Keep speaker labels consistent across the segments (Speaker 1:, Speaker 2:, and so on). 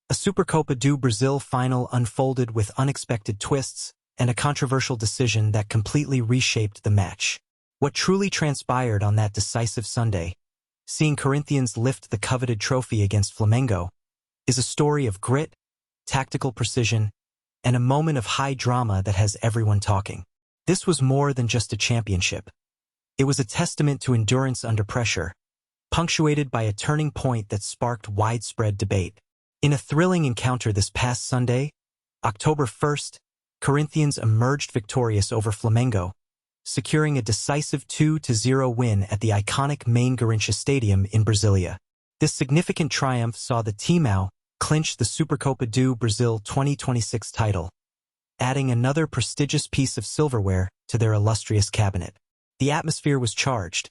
Speaker 1: A Supercopa do Brasil final unfolded with unexpected twists and a controversial decision that completely reshaped the match. What truly transpired on that decisive Sunday, seeing Corinthians lift the coveted trophy against Flamengo, is a story of grit, tactical precision, and a moment of high drama that has everyone talking. This was more than just a championship. It was a testament to endurance under pressure, punctuated by a turning point that sparked widespread debate. In a thrilling encounter this past Sunday, October 1st, Corinthians emerged victorious over Flamengo, securing a decisive 2-0 win at the iconic Main Garrincha Stadium in Brasília. This significant triumph saw the Timão clinch the Supercopa do Brasil 2026 title, adding another prestigious piece of silverware to their illustrious cabinet. The atmosphere was charged,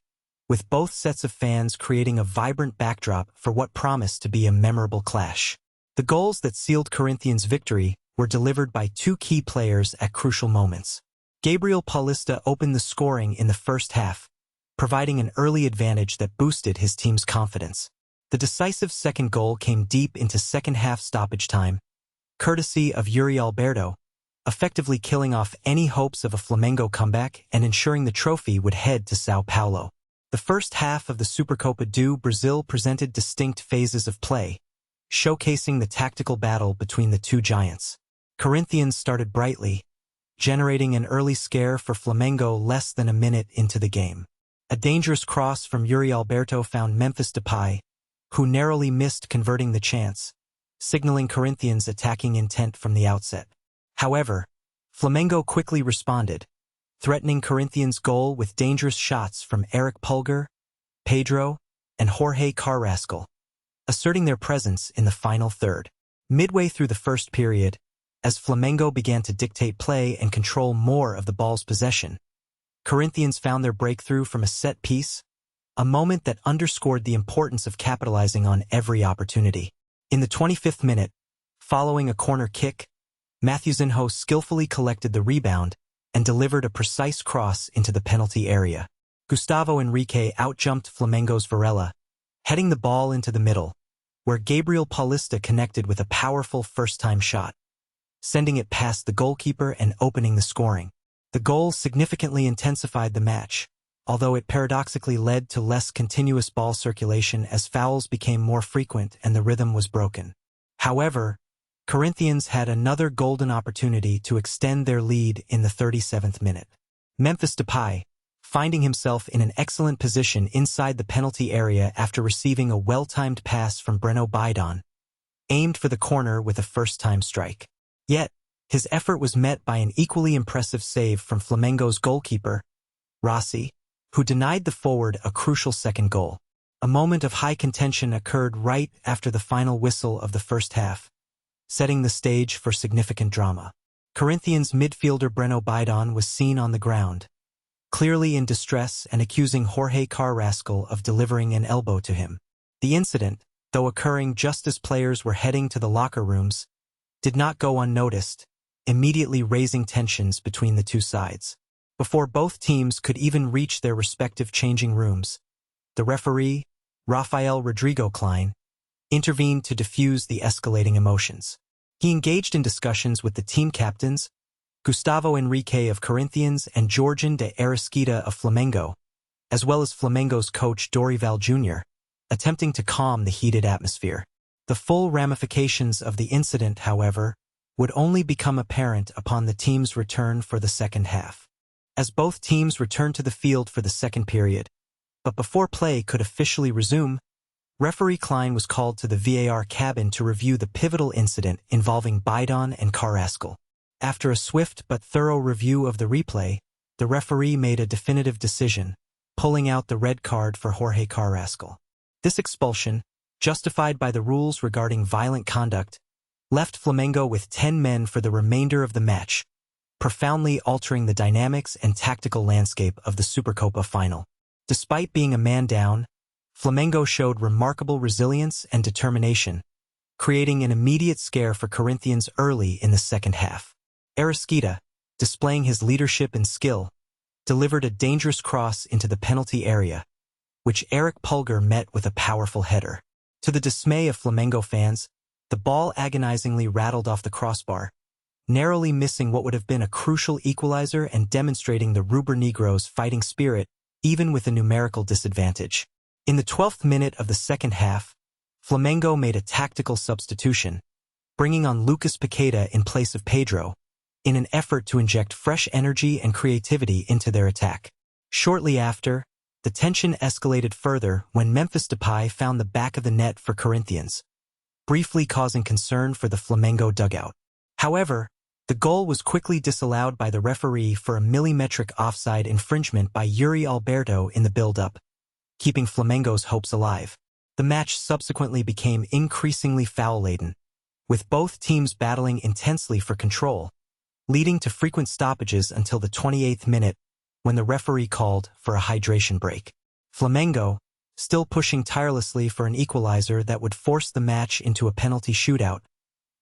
Speaker 1: with both sets of fans creating a vibrant backdrop for what promised to be a memorable clash. The goals that sealed Corinthians' victory were delivered by two key players at crucial moments. Gabriel Paulista opened the scoring in the first half, providing an early advantage that boosted his team's confidence. The decisive second goal came deep into second-half stoppage time, courtesy of Yuri Alberto, effectively killing off any hopes of a Flamengo comeback and ensuring the trophy would head to São Paulo. The first half of the Supercopa do Brasil presented distinct phases of play, showcasing the tactical battle between the two giants. Corinthians started brightly, generating an early scare for Flamengo less than a minute into the game. A dangerous cross from Yuri Alberto found Memphis Depay, who narrowly missed converting the chance, signaling Corinthians' attacking intent from the outset. However, Flamengo quickly responded, threatening Corinthians' goal with dangerous shots from Eric Pulgar, Pedro, and Jorge Carrascal, asserting their presence in the final third. Midway through the first period, as Flamengo began to dictate play and control more of the ball's possession, Corinthians found their breakthrough from a set piece, a moment that underscored the importance of capitalizing on every opportunity. In the 25th minute, following a corner kick, Matthewsinho skillfully collected the rebound and delivered a precise cross into the penalty area. Gustavo Henrique outjumped Flamengo's Varela, heading the ball into the middle, where Gabriel Paulista connected with a powerful first-time shot, sending it past the goalkeeper and opening the scoring. The goal significantly intensified the match, although it paradoxically led to less continuous ball circulation as fouls became more frequent and the rhythm was broken. However, Corinthians had another golden opportunity to extend their lead in the 37th minute. Memphis Depay, finding himself in an excellent position inside the penalty area after receiving a well-timed pass from Breno Bidon, aimed for the corner with a first-time strike. Yet, his effort was met by an equally impressive save from Flamengo's goalkeeper, Rossi, who denied the forward a crucial second goal. A moment of high contention occurred right after the final whistle of the first half, setting the stage for significant drama. Corinthians midfielder Breno Bidon was seen on the ground, clearly in distress and accusing Jorge Carrascal of delivering an elbow to him. The incident, though occurring just as players were heading to the locker rooms, did not go unnoticed, immediately raising tensions between the two sides. Before both teams could even reach their respective changing rooms, the referee, Rafael Rodrigo Klein, intervened to diffuse the escalating emotions. He engaged in discussions with the team captains, Gustavo Henrique of Corinthians and Jorgen de Arrasqueta of Flamengo, as well as Flamengo's coach Dorival Jr., attempting to calm the heated atmosphere. The full ramifications of the incident, however, would only become apparent upon the team's return for the second half. As both teams returned to the field for the second period, but before play could officially resume, referee Klein was called to the VAR cabin to review the pivotal incident involving Bidon and Carrascal. After a swift but thorough review of the replay, the referee made a definitive decision, pulling out the red card for Jorge Carrascal. This expulsion, justified by the rules regarding violent conduct, left Flamengo with 10 men for the remainder of the match, profoundly altering the dynamics and tactical landscape of the Supercopa final. Despite being a man down, Flamengo showed remarkable resilience and determination, creating an immediate scare for Corinthians early in the second half. Arrasqueta, displaying his leadership and skill, delivered a dangerous cross into the penalty area, which Eric Pulgar met with a powerful header. To the dismay of Flamengo fans, The ball agonizingly rattled off the crossbar, narrowly missing what would have been a crucial equalizer and demonstrating the Rubro-Negros' fighting spirit, even with a numerical disadvantage. In the 12th minute of the second half, Flamengo made a tactical substitution, bringing on Lucas Paqueta in place of Pedro, in an effort to inject fresh energy and creativity into their attack. Shortly after, the tension escalated further when Memphis Depay found the back of the net for Corinthians, briefly causing concern for the Flamengo dugout. However, the goal was quickly disallowed by the referee for a millimetric offside infringement by Yuri Alberto in the build-up, keeping Flamengo's hopes alive. The match subsequently became increasingly foul-laden, with both teams battling intensely for control, leading to frequent stoppages until the 28th minute, when the referee called for a hydration break. Flamengo, still pushing tirelessly for an equalizer that would force the match into a penalty shootout,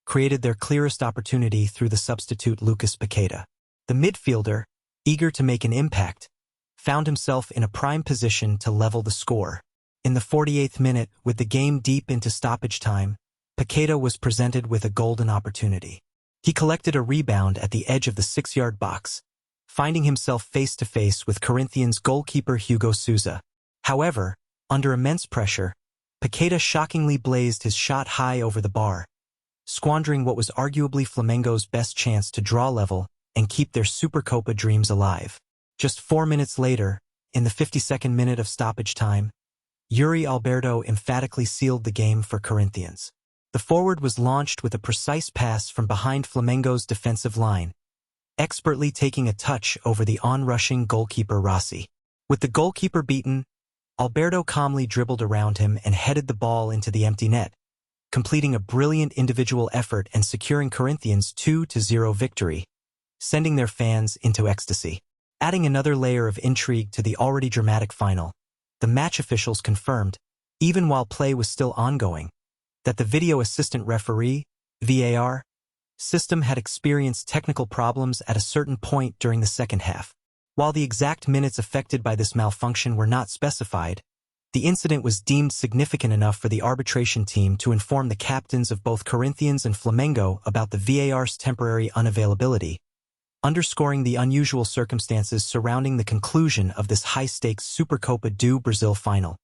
Speaker 1: created their clearest opportunity through the substitute Lucas Paqueta. The midfielder, eager to make an impact, found himself in a prime position to level the score. In the 48th minute, with the game deep into stoppage time, Paqueta was presented with a golden opportunity. He collected a rebound at the edge of the 6-yard box, finding himself face-to-face with Corinthians goalkeeper Hugo Souza. However, under immense pressure, Paqueta shockingly blazed his shot high over the bar, squandering what was arguably Flamengo's best chance to draw level and keep their Supercopa dreams alive. Just 4 minutes later, in the 52nd minute of stoppage time, Yuri Alberto emphatically sealed the game for Corinthians. The forward was launched with a precise pass from behind Flamengo's defensive line, expertly taking a touch over the onrushing goalkeeper Rossi. With the goalkeeper beaten, Alberto calmly dribbled around him and headed the ball into the empty net, completing a brilliant individual effort and securing Corinthians' 2-0 victory, sending their fans into ecstasy. Adding another layer of intrigue to the already dramatic final, the match officials confirmed, even while play was still ongoing, that the video assistant referee, VAR, system had experienced technical problems at a certain point during the second half. While the exact minutes affected by this malfunction were not specified, the incident was deemed significant enough for the arbitration team to inform the captains of both Corinthians and Flamengo about the VAR's temporary unavailability, underscoring the unusual circumstances surrounding the conclusion of this high-stakes Supercopa do Brasil final.